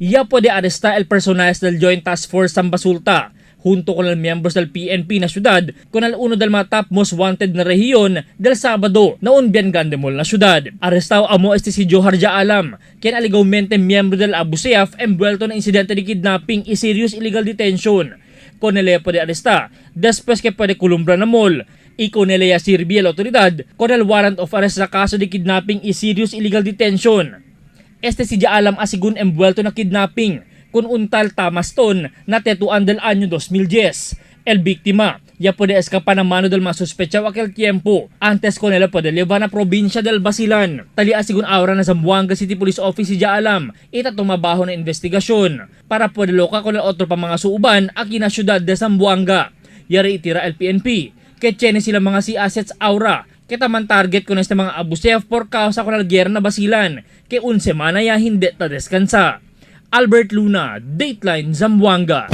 ya puede arrestar el personal del Joint Task Force Sambasulta junto con los miembros del PNP na syudad con al uno del mga top most wanted na rehiyon del Sabado na un Biangandemol na syudad. Arrestado amo este si Johar Jaalam, quien alegadamente miembro del Abu Sayyaf envuelto na insidente de kidnapping y serious illegal detention. Con él puede arrestar después que puede columbra na mall y con él sirve la autoridad con el warrant of arrest sa kaso de kidnapping y serious illegal detention. Este si Jaalam asigun envuelto na kidnapping con un tal Tamaston na tetuan del año 2010. El víctima ya puede escapar ng mano del mga sospechado aquel tiempo antes con él puede llevar na probinsya del Basilan. Tali asigun ahora na Zamboanga City Police Office si Jaalam ita tumabaho na investigasyon para puede loka con el otro pa mga suuban aquí na syudad de Zamboanga. Yari itira el PNP que tiene sila mga si assets aura kita man target con este mga Abu Sayyaf por causa con el guerra na Basilan que un semana ya hindi ta descansa. Albert Luna, Dateline Zamboanga.